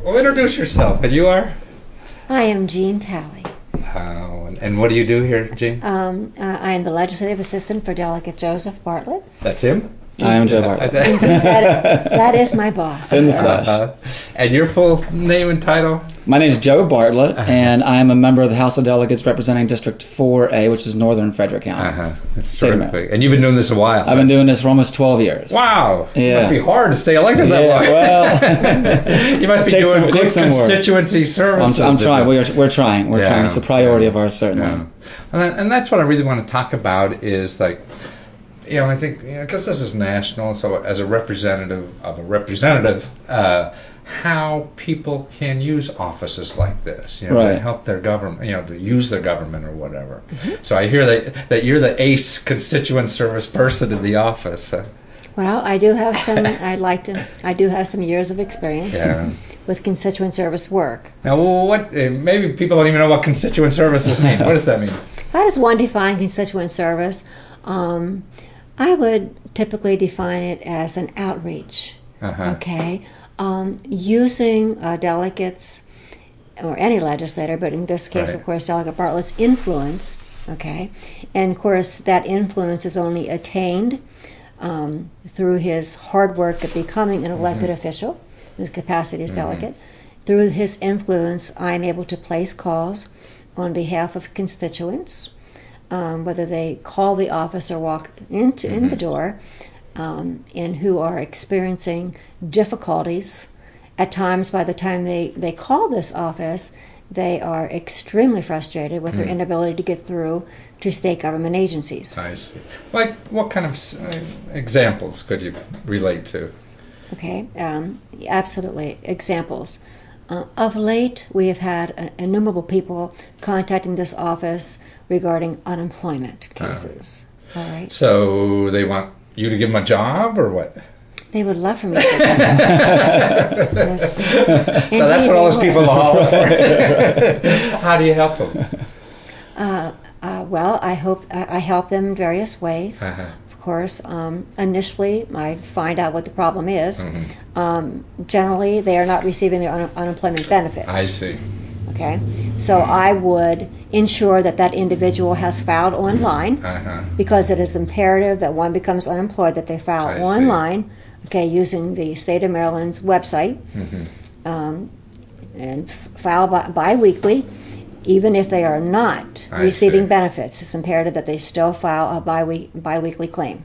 Well, introduce yourself. And you are? I am Jean Talley. And what do you do here, Jean? I am the legislative assistant for Delegate Joseph Bartlett. That's him? I am Joe Bartlett. That is my boss. In the flesh. And your full name and title? My name is Joe Bartlett, and I am a member of the House of Delegates representing District 4A, which is Northern Frederick County. That's terrific. And you've been doing this a while. I've been doing this for almost 12 years. Wow. Yeah. It must be hard to stay elected that long. Well, you must be doing good constituency services. I'm trying. We're trying. We're trying. It's a priority of ours, certainly. Yeah. And that's what I really want to talk about is like, I think, because this is national, so as a representative of a representative, how people can use offices like this, to help their government, to use their government or whatever. Mm-hmm. So I hear that you're the ace constituent service person in the office. Well, I do have some. I do have some years of experience with constituent service work. Now, what? Maybe people don't even know what constituent services mean. What does that mean? How does one define constituent service? I would typically define it as an outreach. Okay, using delegates or any legislator, but in this case, of course, Delegate Bartlett's influence. Okay, and of course, that influence is only attained through his hard work at becoming an elected official, his capacity as delegate. Through his influence, I'm able to place calls on behalf of constituents, whether they call the office or walk in the door, and who are experiencing difficulties. At times, by the time they call this office, they are extremely frustrated with their inability to get through to state government agencies. I see. Like, what kind of examples could you relate to? Okay, absolutely. Examples. Of late, we have had innumerable people contacting this office regarding unemployment cases. All right. So they want you to give them a job, or what? They would love for me to. Yes. So that's what all those people are for. How do you help them? Well, I help them in various ways. Of course, initially, I find out what the problem is. Generally, they are not receiving their unemployment benefits. I see. Okay, so I would ensure that individual has filed online, because it is imperative that one becomes unemployed that they file online. Okay, using the state of Maryland's website, and file bi-weekly. Even if they are not receiving benefits, it's imperative that they still file a bi-weekly claim.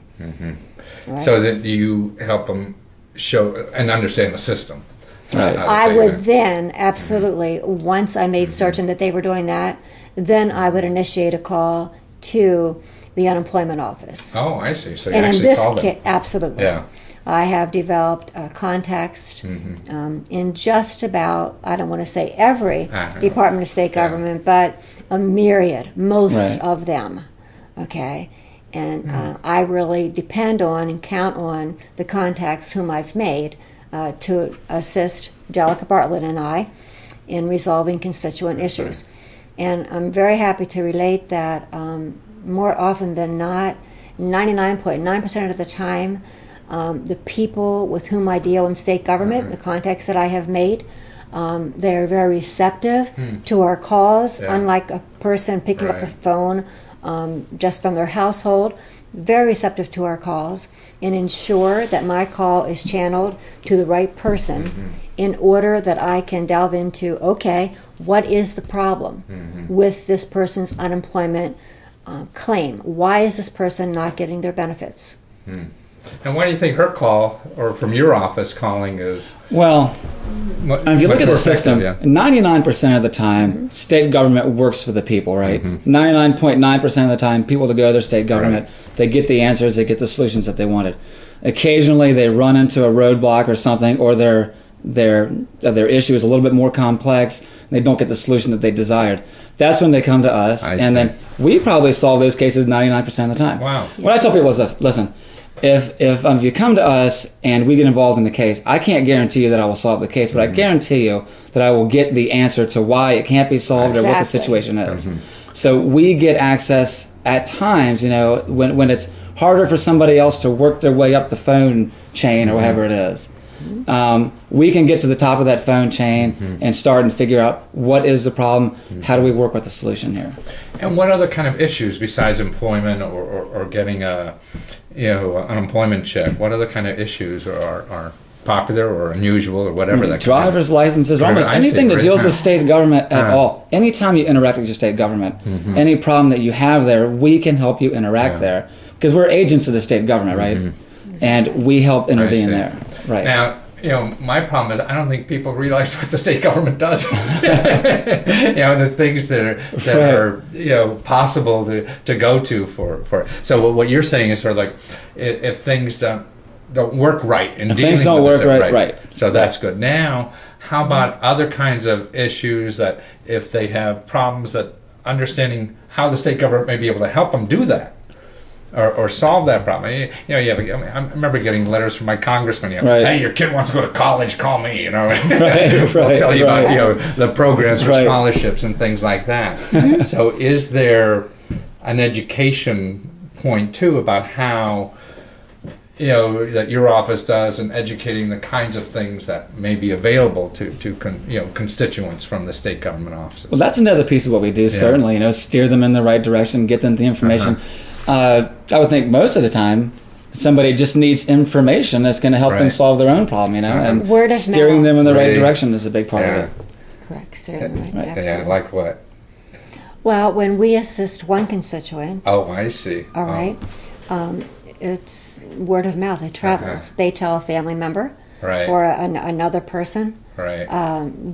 Right? So that you help them show and understand the system. I would then, absolutely, once I made certain that they were doing that, then I would initiate a call to the unemployment office. Oh, I see. So you and actually in this call them. case, absolutely. Yeah. I have developed contacts in just about, I don't want to say every Department of State government, but a myriad, most of them. Okay, and I really depend on and count on the contacts whom I've made to assist Delegate Bartlett and I in resolving constituent issues. And I'm very happy to relate that more often than not, 99.9% of the time, the people with whom I deal in state government, the contacts that I have made, they're very receptive to our cause, unlike a person picking up the phone just from their household. Very receptive to our calls, and ensure that my call is channeled to the right person in order that I can delve into, okay, what is the problem with this person's unemployment claim? Why is this person not getting their benefits? And why do you think her call, or from your office calling, is? Well, if you look at the system, 99% of the time, state government works for the people, right? 99.9% of the time, people that go to their state government, they get the answers, they get the solutions that they wanted. Occasionally, they run into a roadblock or something, or their issue is a little bit more complex, and they don't get the solution that they desired. That's when they come to us, and then we probably solve those cases 99% of the time. Wow. What I tell people is this: listen. If you come to us and we get involved in the case, I can't guarantee you that I will solve the case, but I guarantee you that I will get the answer to why it can't be solved or what the situation is. So we get access at times, when it's harder for somebody else to work their way up the phone chain or whatever it is. we can get to the top of that phone chain and start and figure out what is the problem, how do we work with the solution here. And what other kind of issues besides employment or getting a unemployment check, what other kind of issues are popular or unusual or whatever that driver's licenses, almost anything that deals with state government at all. Anytime you interact with your state government, any problem that you have there, we can help you interact there, because we're agents of the state government, right? And we help intervene there. Right. Now, my problem is I don't think people realize what the state government does. The things that are possible to go to for. So what you're saying is sort of like if things don't work right in dealing things don't with work right. So that's good. Now, how about other kinds of issues that if they have problems, that understanding how the state government may be able to help them do that or solve that problem? I remember getting letters from my congressman. Hey, your kid wants to go to college, call me. We'll tell you about the programs for scholarships and things like that. So, is there an education point too about how that your office does in educating the kinds of things that may be available to constituents from the state government offices? Well, that's another piece of what we do, certainly, steer them in the right direction, get them the information. I would think most of the time somebody just needs information that's going to help them solve their own problem, and word of steering mouth. them in the right direction is a big part of it. Correct, steering them right. Yeah, like what? Well, when we assist one constituent. Oh, I see. All right. It's word of mouth. It travels. They tell a family member or another person. Right.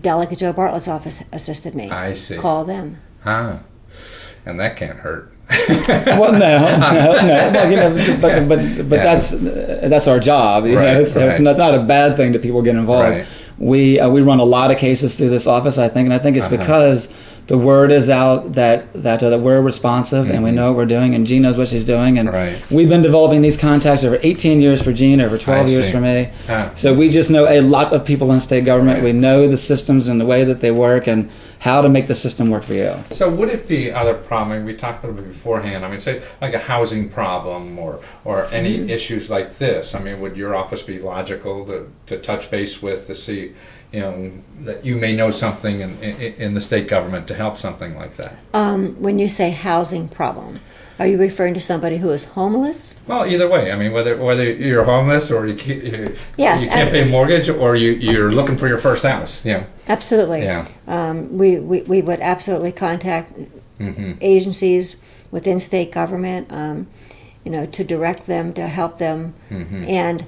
Delegate Joe Bartlett's office assisted me. I see. Call them. And that can't hurt. Well, no. But that's our job. It's not a bad thing that people get involved. Right. We run a lot of cases through this office, I think, and I think it's because the word is out that we're responsive and we know what we're doing, and Jean knows what she's doing, and we've been developing these contacts over 18 years for Jean, over 12 years for me. So we just know a lot of people in state government. We know the systems and the way that they work and how to make the system work for you. So would it be other problems? We talked a little bit beforehand. I mean, say like a housing problem or any issues like this. I mean, would your office be logical to touch base with to see, that you may know something in the state government to help something like that? When you say housing problem, are you referring to somebody who is homeless? Well, either way. I mean, whether you're homeless or you can't pay a mortgage or you're looking for your first house. Absolutely. Yeah. We would absolutely contact agencies within state government, to direct them, to help them. And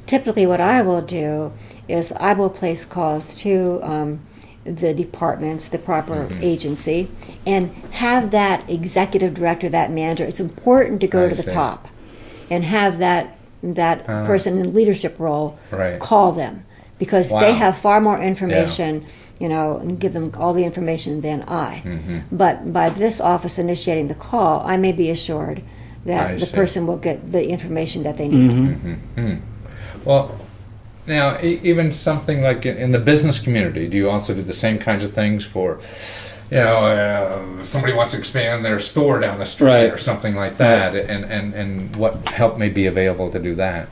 typically what I will do is I will place calls to the departments, the proper agency, and have that executive director, that manager. It's important to go to the top and have that person in leadership role call them, because they have far more information, and give them all the information than I. But by this office initiating the call, I may be assured that the person will get the information that they need. Well, now, even something like in the business community, do you also do the same kinds of things for, somebody wants to expand their store down the street or something like that, and what help may be available to do that?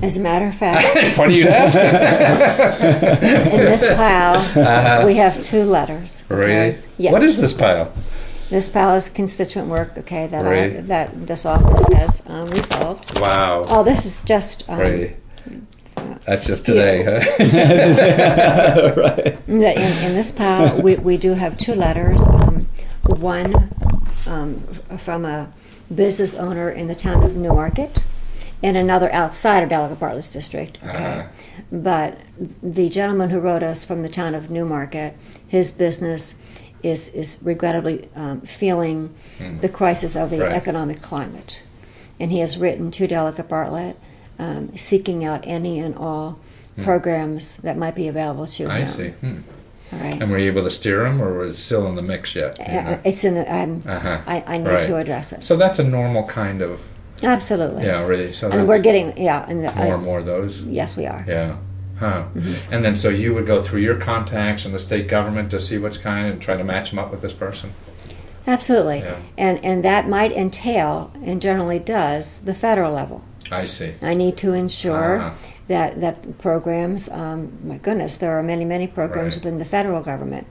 As a matter of fact, funny you'd ask. In this pile, we have 2 letters. Really? Yes. What is this pile? This pile is constituent work, that this office has resolved. Wow. Oh, this is just... That's just today, huh? In this pile, we do have 2 letters. One from a business owner in the town of Newmarket, and another outside of Delegate Bartlett's district. But the gentleman who wrote us from the town of Newmarket, his business is regrettably feeling the crisis of the economic climate. And he has written to Delegate Bartlett seeking out any and all programs that might be available to him. I see. All right. And were you able to steer him, or was it still in the mix yet? It's in the... I need to address it. So that's a normal kind of... Absolutely. Yeah, really. So and we're getting... more and more of those? Yes, we are. Yeah. Huh. And then so you would go through your contacts in the state government to see what's kind and try to match them up with this person? Absolutely. Yeah. And that might entail, and generally does, the federal level. I see. I need to ensure that programs, my goodness, there are many programs within the federal government.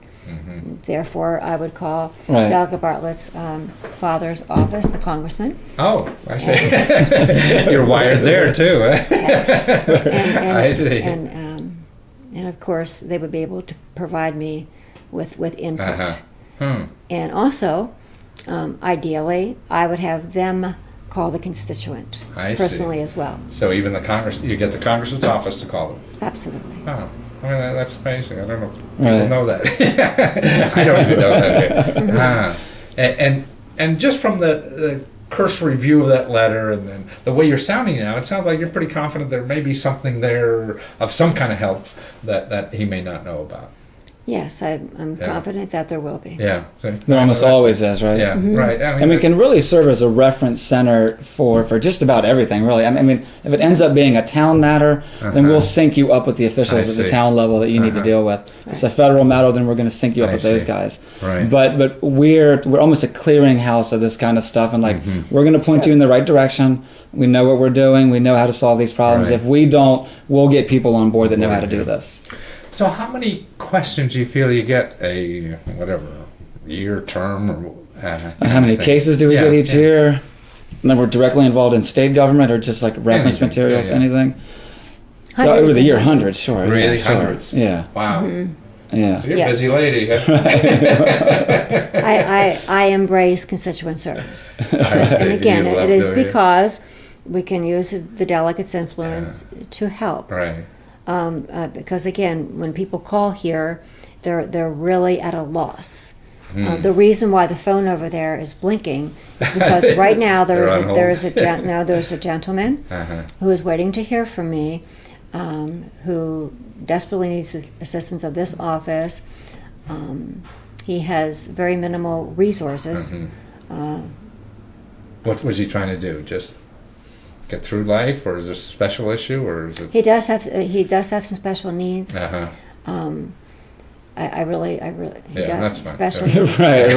Therefore, I would call Delegate Bartlett's father's office, the Congressman. Oh, I see. You're wired there too. I see. And of course, they would be able to provide me with input. And also, ideally, I would have them call the constituent personally as well. So even you get the Congressman's office to call them. Absolutely. Oh. I mean, that's amazing. I don't know. People know that. I don't even know that. And just from the cursory view of that letter and then the way you're sounding now, it sounds like you're pretty confident there may be something there of some kind of help that he may not know about. Yes, I'm confident that there will be. Yeah. There almost always is, right? Yeah, right. I mean, it can really serve as a reference center for just about everything, really. I mean, if it ends up being a town matter, then we'll sync you up with the officials at the town level that you need to deal with. If it's a federal matter, then we're going to sync you up with those guys. Right. But we're almost a clearinghouse of this kind of stuff, and we're going to point you in the right direction. We know what we're doing. We know how to solve these problems. If we don't, we'll get people on board that know how to do this. So how many questions do you feel you get a year, term, or how many cases do we get each year? And then we're directly involved in state government or just like reference materials, anything? Over the year, hundreds, sure. Really, hundreds? Yeah. Wow. Yeah. So you're a busy lady. Huh? I embrace constituent service. And again, it is because we can use the delegate's influence to help. Right. Because again, when people call here, they're really at a loss. The reason why the phone over there is blinking is because right now there's a gentleman who is waiting to hear from me, who desperately needs the assistance of this office. He has very minimal resources. What was he trying to do? Just get through life, or is this a special issue, or is it? He does have some special needs. I really he does special needs. Right.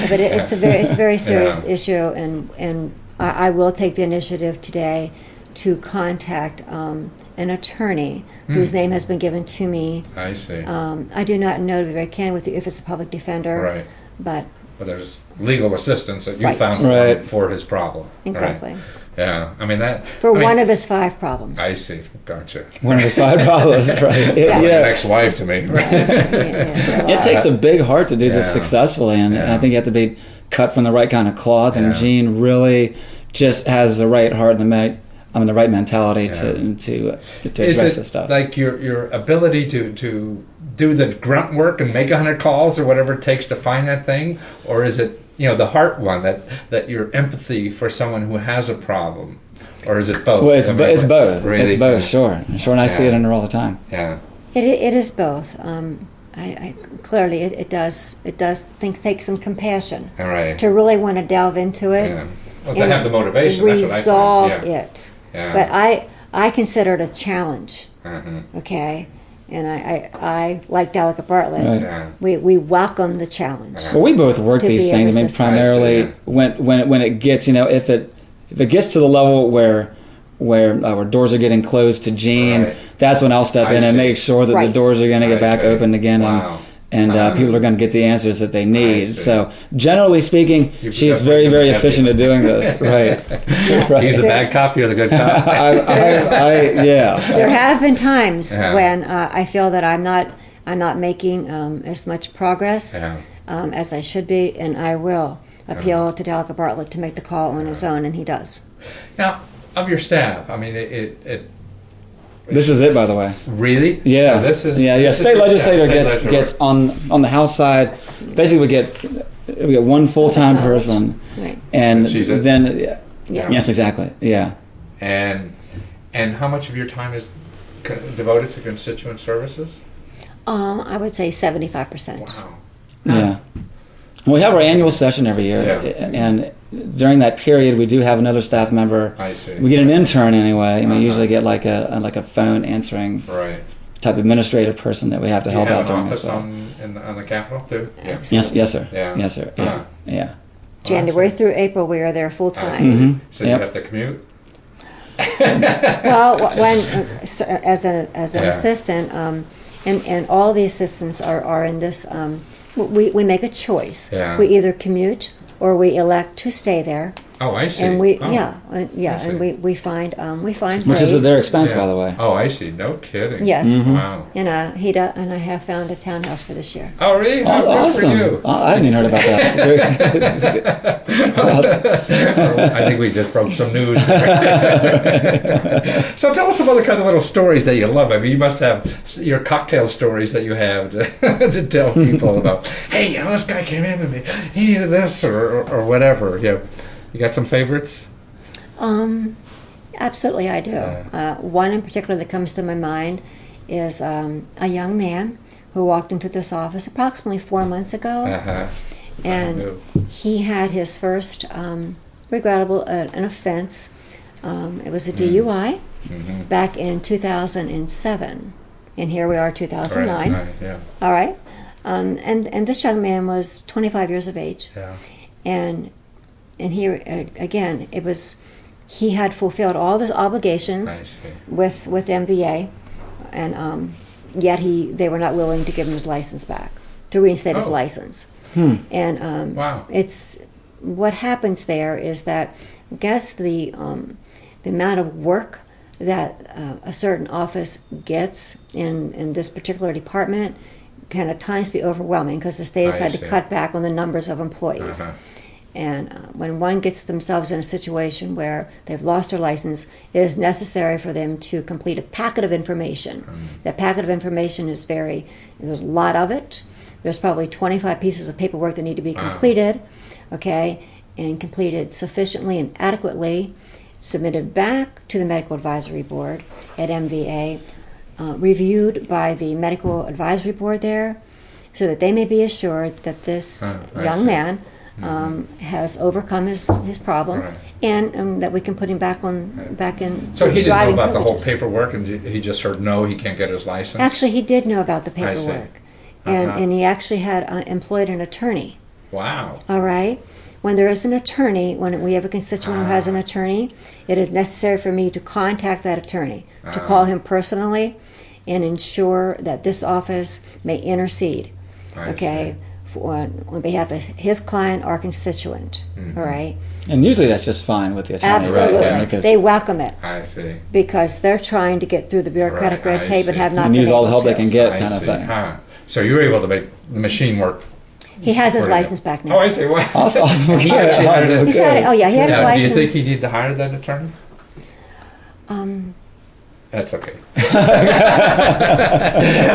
But it's a very serious issue, and I will take the initiative today to contact an attorney whose name has been given to me. I see. I do not know, to be very candid with you, if it's a public defender. Right. But there's legal assistance that you found for his problem. Exactly. Right? Yeah, I mean that. One of his 5 problems. I see. Gotcha. One of his 5 problems, right? Like an ex-wife to me. It takes a big heart to do this successfully, and I think you have to be cut from the right kind of cloth. And Gene really just has the right heart and the right mentality to address this stuff. Like your ability to do the grunt work and make 100 calls or whatever it takes to find that thing, or is it the heart one, that your empathy for someone who has a problem, or is it both? Well, it's both. Really? It's both, sure, and I see it in her all the time. Yeah. It is both. I clearly it does take some compassion to really want to delve into it. Yeah. Well, to have the motivation, resolve that's what I find. it. Yeah. But I consider it a challenge. Okay. And I like Delegate Bartlett. We welcome the challenge. Well, we both work these things. I mean, primarily when it gets, if it gets to the level where doors are getting closed to Gene, that's when I'll step in and make sure that the doors are going to get back open again, and people are going to get the answers that they need. So, generally speaking, she's very, very efficient at doing this. Right. He's the bad cop, you're the good cop. There have been times when I feel that I'm not making as much progress as I should be, and I will appeal to Delegate Bartlett to make the call on his own, and he does. Now, of your staff, I mean, this is it, by the way. Really? Yeah. So this is State legislator gets on the House side. Basically, we get one full-time person, and then yes, exactly, yeah. And how much of your time is devoted to constituent services? I would say 75%. Wow. Yeah. We have our annual session every year, and during that period, we do have another staff member. I see. We get an intern anyway, and we usually get like a phone answering type administrative person that we have to help out during this. Do you have an office on the Capitol too? Yes, sir. Yeah. Yes, sir. Yeah. January through April, we are there full time. Mm-hmm. So you have to commute? Well, as an assistant, and all the assistants are in this. We make a choice. Yeah. We either commute or we elect to stay there. Oh, I see. And we, oh. and we find Which ways. is at their expense, by the way. Oh, I see. No kidding. Yes. Wow. And I have found a townhouse for this year. Oh, really? Oh, Good awesome. for you. I hadn't even heard about that. I think we just broke some news. So tell us some other kind of little stories that you love. I mean, you must have your cocktail stories that you have to tell people about. Hey, this guy came in and he needed this or whatever. You got some favorites? Absolutely, I do. One in particular that comes to my mind is a young man who walked into this office approximately 4 months ago. Uh-huh. And he had his first regrettable an offense. It was a DUI back in 2007, and here we are, 2009. Right, yeah. All right, and this young man was 25 years of age, and here again, he had fulfilled all of his obligations with MVA, and yet they were not willing to give him his license back, to reinstate his license. And wow. It's what happens there is that I guess the amount of work that a certain office gets in this particular department can at times be overwhelming because the state has had to cut back on the numbers of employees. And when one gets themselves in a situation where they've lost their license, it is necessary for them to complete a packet of information. That packet of information there's a lot of it. There's probably 25 pieces of paperwork that need to be completed, okay, and completed sufficiently and adequately, submitted back to the Medical Advisory Board at MVA, reviewed by the Medical Advisory Board there, so that they may be assured that this young man has overcome his problem, and that we can put him back in. So he didn't know about privileges. the whole paperwork, and he just heard no, he can't get his license. Actually, he did know about the paperwork. Uh-huh. And he actually had employed an attorney. Wow. All right. When there is an attorney, when we have a constituent who has an attorney, it is necessary for me to contact that attorney, to call him personally, and ensure that this office may intercede, on behalf of his client or constituent. All right. And usually that's just fine with the attorney, Absolutely. right? Yeah, they welcome it. I see. Because they're trying to get through the bureaucratic red tape and have not and been use all the able help they to. can get, I kind of see. thing. So you were able to make the machine work. He has his license back now. Oh, I see. Wow. Awesome. He actually had it. He's had it. Oh yeah, he had his Do license. you think he need to hire that attorney? That's okay.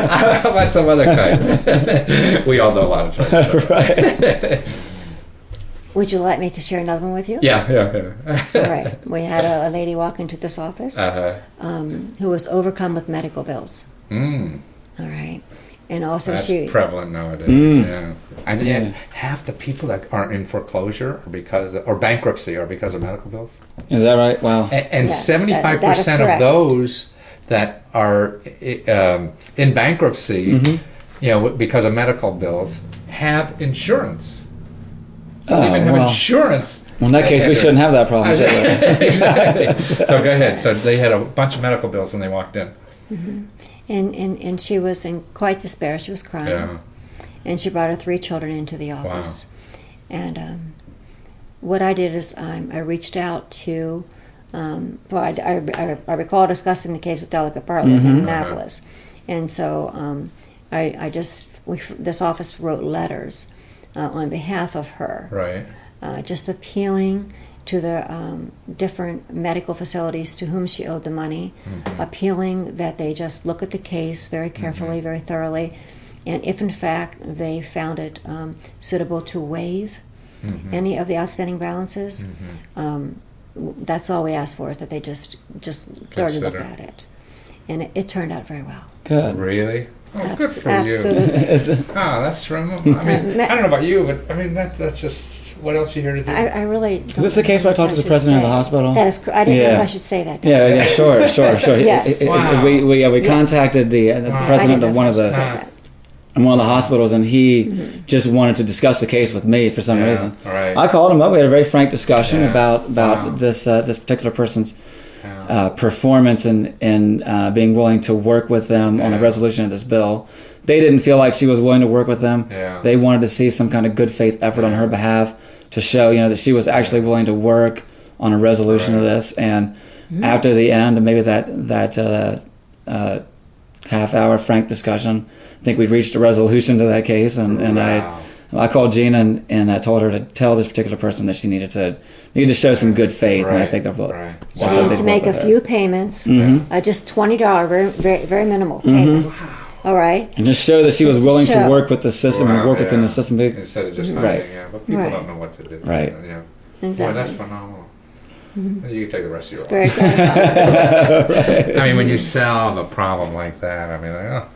How about some other kind? We all know a lot of attorneys. Right. Would you like me to share another one with you? Yeah. All right. We had a lady walk into this office who was overcome with medical bills. Mm. All right. And also That's prevalent nowadays. Yeah. And yet half the people that aren't in foreclosure or bankruptcy are because of medical bills. Is that right? Wow. And Yes, 75% of those that are in bankruptcy, because of medical bills, have insurance. So they even have insurance. Well, in that case, we shouldn't have that problem. Exactly. So go ahead. So they had a bunch of medical bills and they walked in. Mm-hmm. And she was in quite despair. She was crying. Yeah. And she brought her 3 children into the office. Wow. And what I did is I reached out to, I recall discussing the case with Delegate Bartlett in Annapolis. And so this office wrote letters on behalf of her. Right. Just appealing to the different medical facilities to whom she owed the money, appealing that they just look at the case very carefully, very thoroughly, and if in fact they found it suitable to waive any of the outstanding balances, that's all we asked for, is that they just thoroughly look at it. And it turned out very well. Good. Really? Oh, good for absolutely. you. That's remarkable. I mean, I don't know about you, but I mean, that's just, what else are you here to do? I really don't. Is this the case where I talked to the president of the hospital? That is, I didn't know if I should say that. Yeah, sure. Yes. Wow. We contacted the president of one of the hospitals, and he just wanted to discuss the case with me for some reason. Right. I called him up. We had a very frank discussion about this particular person's performance and being willing to work with them on the resolution of this bill. They didn't feel like she was willing to work with them. Yeah. They wanted to see some kind of good faith effort on her behalf to show, that she was actually willing to work on a resolution of this. And after the end, and maybe that half-hour frank discussion, I think we reached a resolution to that case. And I called Gina and I told her to tell this particular person that she needed to show some good faith. And I think they're she needed to make a few payments, just $20, very, very, very minimal payments. All right. And just show that she was willing to work with the system and work within the system. Instead of just hiding, but people don't know what to do. Right. Exactly. Boy, that's phenomenal. You can take the rest of your life. It's very gratifying. I mean, when you solve a problem like that,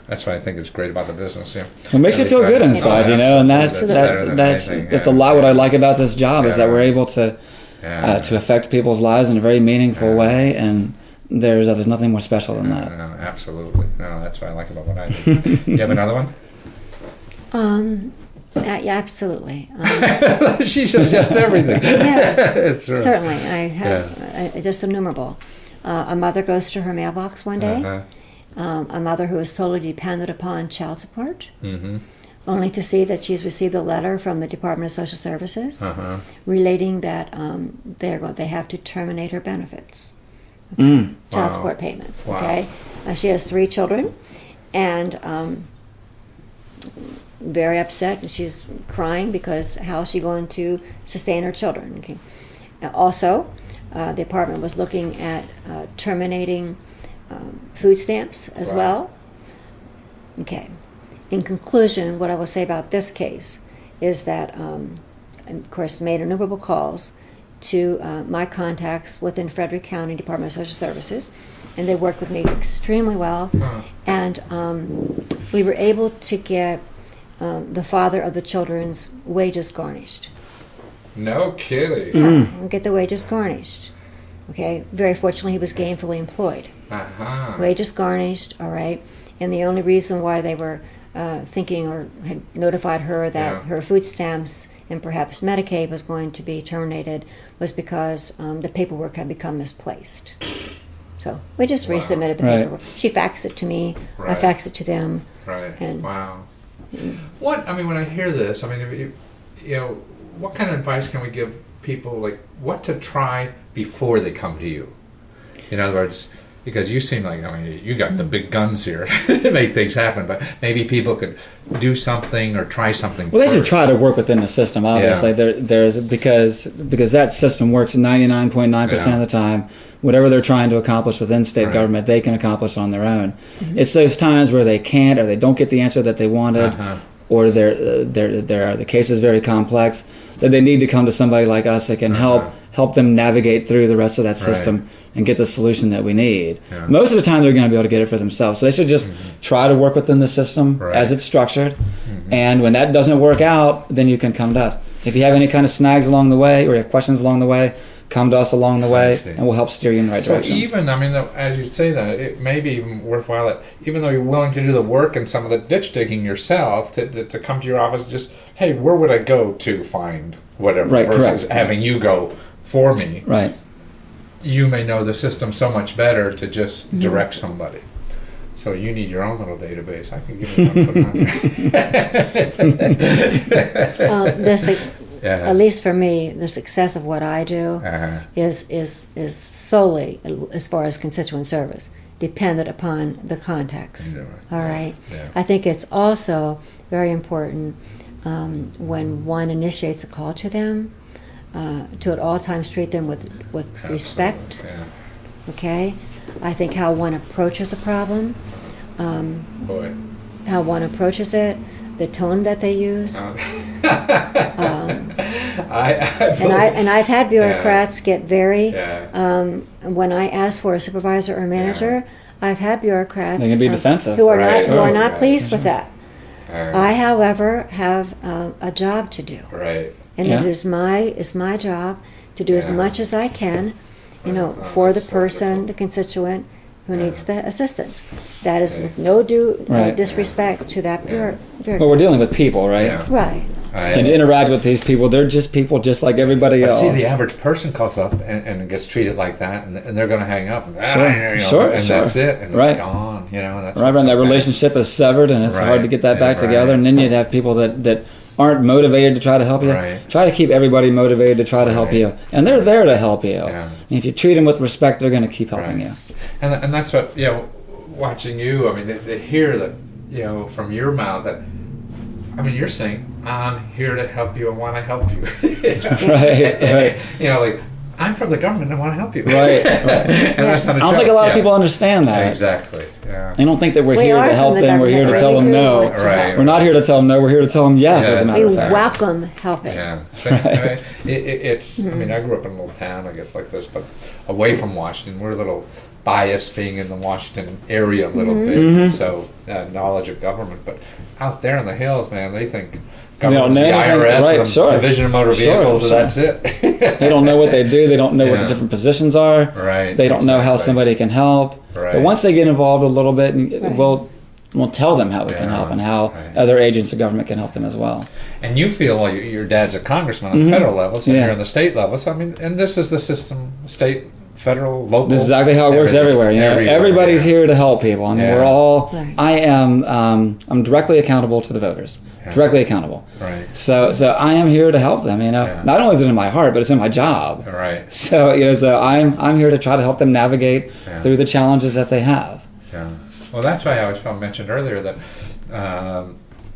that's what I think is great about the business. Yeah. It makes you feel good inside, and that's it's a lot. What I like about this job is that we're able to affect people's lives in a very meaningful way, and there's nothing more special than that. No, absolutely. No, that's what I like about what I do. You have another one? Yeah, absolutely. She says yes to everything. Yes, certainly. I have just innumerable. A mother goes to her mailbox one day. A mother who is totally dependent upon child support, only to see that she's received a letter from the Department of Social Services relating that they have to terminate her benefits. Child support payments. Wow. Okay, she has 3 children, and very upset. And she's crying because how is she going to sustain her children? Okay. Also, the department was looking at terminating food stamps as well. Okay. In conclusion, what I will say about this case is that, of course, made innumerable calls to my contacts within Frederick County Department of Social Services, and they worked with me extremely well. And we were able to get the father of the children's wages garnished. No kidding. Yeah, we'll get the wages garnished. Okay, very fortunately, he was gainfully employed. Wages garnished, all right. And the only reason why they were thinking or had notified her that her food stamps and perhaps Medicaid was going to be terminated was because the paperwork had become misplaced. So we just resubmitted the paperwork. She faxed it to me. I faxed it to them. And What, I mean, when I hear this, I mean, what kind of advice can we give people, like what to try before they come to you? In other words, because you seem like, I mean, you got the big guns here to make things happen, but maybe people could do something or try something. Well, they should try to work within the system, obviously. There's because that system works 99.9% of the time. Whatever they're trying to accomplish within state government, they can accomplish on their own. It's those times where they can't or they don't get the answer that they wanted, or the case is very complex, that they need to come to somebody like us that can help them navigate through the rest of that system and get the solution that we need. Most of the time they're going to be able to get it for themselves. So they should just try to work within the system as it's structured. And when that doesn't work out, then you can come to us. If you have any kind of snags along the way or you have questions along the way, come to us along the way and we'll help steer you in the right direction. So even, I mean, as you say that, it may be even worthwhile that even though you're willing to do the work and some of the ditch digging yourself, to come to your office and just, hey, where would I go to find whatever, versus having you go for me. You may know the system so much better to just direct somebody. So you need your own little database. I can give you one. Put it on there. At least for me, the success of what I do is solely, as far as constituent service, dependent upon the contacts. All right. I think it's also very important when one initiates a call to them, to at all times treat them with respect. Okay? I think how one approaches a problem, how one approaches it, the tone that they use. And I've had bureaucrats get very, when I ask for a supervisor or manager, I've had bureaucrats they can be defensive. who are not pleased with that. I, however, have a job to do. And it is my job to do as much as I can, for the person, the constituent who needs the assistance. That is with no disrespect to that bureau. Well, we're dealing with people, right? Right. So you interact with these people. They're just people just like everybody else. See, the average person calls up and gets treated like that, and they're going to hang up. And, Sure. That's it. And it's gone. That's right. And that relationship is severed, and it's hard to get that back together. And then you'd have people that aren't motivated to try to help you. Try to keep everybody motivated to try to help you. And they're there to help you. And if you treat them with respect, they're going to keep helping you. And that's what, watching you, I mean, they hear that, from your mouth that, I mean, you're saying, I'm here to help you and want to help you. Right. Like, I'm from the government and want to help you. Right. And that's not a I don't think a lot of people understand that. Exactly. Yeah. They don't think that we're here to help them. We're here to tell them no. Right. We're not here to tell them no. We're here to tell them yes, as a matter of fact. We welcome helping. Yeah. So, it's, I mean, I grew up in a little town, I guess, like this, but away from Washington. We're a little biased being in the Washington area a little bit, so knowledge of government. But out there in the hills, man, they think government's the IRS, Division of Motor Vehicles, and that's it. They don't know what they do. They don't know what the different positions are. Right. They don't know how somebody can help. Right. But once they get involved a little bit, we'll tell them how we can help and how other agents of government can help them as well. And you feel, well, your dad's a congressman on the federal level, so you're on the state level. So, I mean, and this is the system, state, federal, local. This is exactly how it works everywhere. Everybody's here to help people. I mean, we're all. I am. I'm directly accountable to the voters. Directly accountable. Right. So I am here to help them. Not only is it in my heart, but it's in my job. Right. So so I'm here to try to help them navigate through the challenges that they have. Yeah. Well, that's why I mentioned earlier that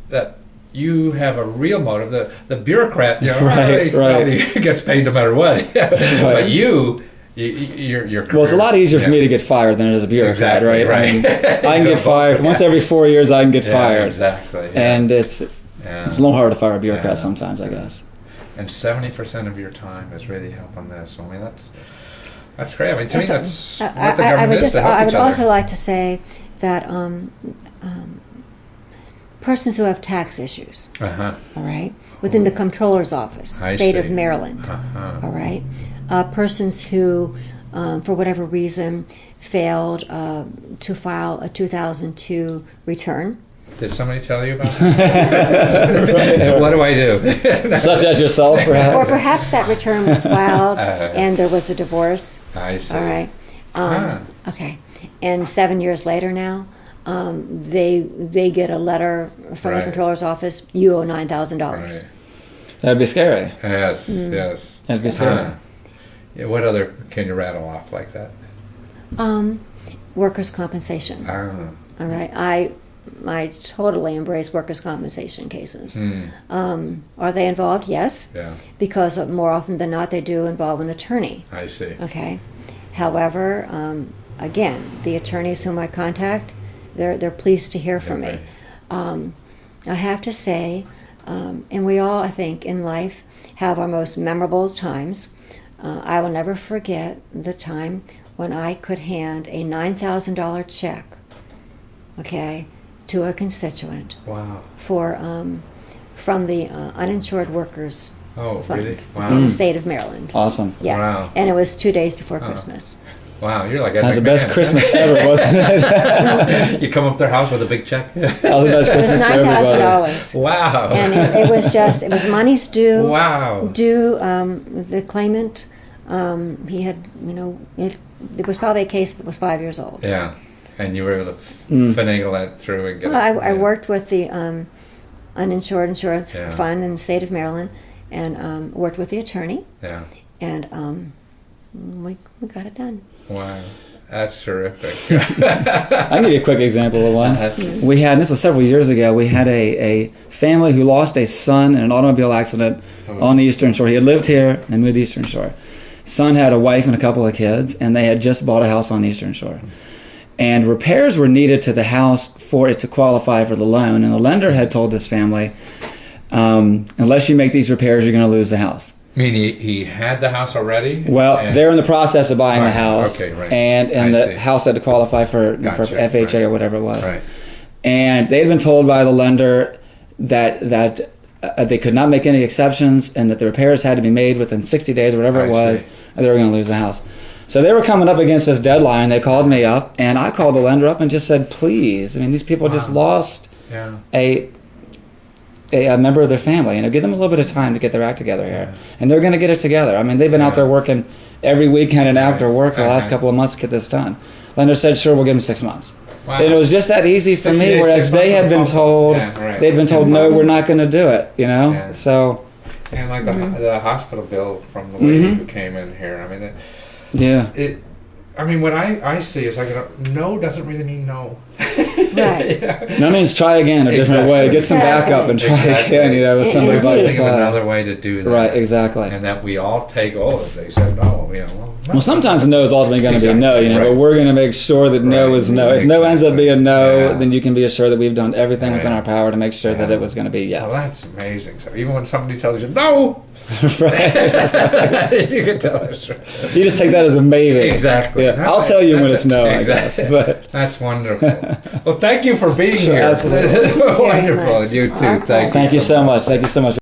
that you have a real motive. The bureaucrat, probably gets paid no matter what. But you're well, it's a lot easier for me to get fired than it is a bureaucrat, right? I mean, I can get fired once every 4 years. I can get fired, exactly, and it's a little hard to fire a bureaucrat sometimes, I guess. And 70% of your time is really helping this. I mean, that's great. I mean, to me, that's what the government is to help each other. I would also like to say that persons who have tax issues, all right, within the comptroller's office, state of Maryland, all right. Persons who, for whatever reason, failed to file a 2002 return. Did somebody tell you about that? What do I do? Such as yourself, perhaps? Or perhaps that return was filed and there was a divorce. I see. All right. Okay. And 7 years later now, they get a letter from the comptroller's office, you owe $9,000. That'd be scary. Yes, yes. That'd be scary. Yeah, what other can you rattle off like that? Workers' compensation. All right. I totally embrace workers' compensation cases. Are they involved? Yes. Yeah. Because more often than not, they do involve an attorney. I see. Okay. However, again, the attorneys whom I contact, they're pleased to hear from me. I have to say, and we all, I think, in life have our most memorable times. I will never forget the time when I could hand a $9,000 check, to a constituent. Wow. From the uninsured workers fund really? Wow. in the state of Maryland. Awesome. Yeah. Wow. And it was 2 days before Christmas. Wow, you're like that was the best Christmas ever, wasn't it? You come up to their house with a big check. That was the best Christmas for everybody. It was $9,000. Wow. And it was money's due. Wow. Due. The claimant, he had, it was probably a case that was 5 years old. Yeah. And you were able to finagle that through and get it. I worked with the uninsured insurance fund in the state of Maryland and worked with the attorney. Yeah. And we got it done. Wow. That's terrific. I'll give you a quick example of one. We had, and this was several years ago, we had a family who lost a son in an automobile accident on the Eastern Shore. He had lived here and moved to the Eastern Shore. Son had a wife and a couple of kids, and they had just bought a house on the Eastern Shore. And repairs were needed to the house for it to qualify for the loan. And the lender had told this family, unless you make these repairs, you're going to lose the house. I mean, he had the house already? Well, they're in the process of buying the house. Okay, right. And the house had to qualify for FHA or whatever it was. Right. And they had been told by the lender that they could not make any exceptions and that the repairs had to be made within 60 days or whatever it was, or they were going to lose the house. So they were coming up against this deadline. They called me up, and I called the lender up and just said, please. I mean, these people just lost a a member of their family. Give them a little bit of time to get their act together here, and they're going to get it together. I mean, they've been out there working every weekend and after work for the last couple of months to get this done. Lender said, "Sure, we'll give them 6 months." Wow. And it was just that easy for me, whereas they had been told, they'd been told, "No, we're not going to do it." So. And like the hospital bill from the lady who came in here, I mean, what I see is no doesn't really mean no. Right. No means try again a different way. Get some backup and try again. With somebody by your side. Think of another way to do that. Right. Exactly. And that we all take. If they said no, Well, sometimes no is ultimately going to be no. But we're going to make sure that no is no. If no ends up being no, then you can be assured that we've done everything within our power to make sure that it was going to be yes. Well, that's amazing. So even when somebody tells you no. Right. You can tell us. You just take that as a maybe. Exactly. Yeah. I'll tell you when it's no, exactly. I guess. But. That's wonderful. Well, thank you for being here. Absolutely. Wonderful. You too. Thank you. Thank you so much. Thank you so much.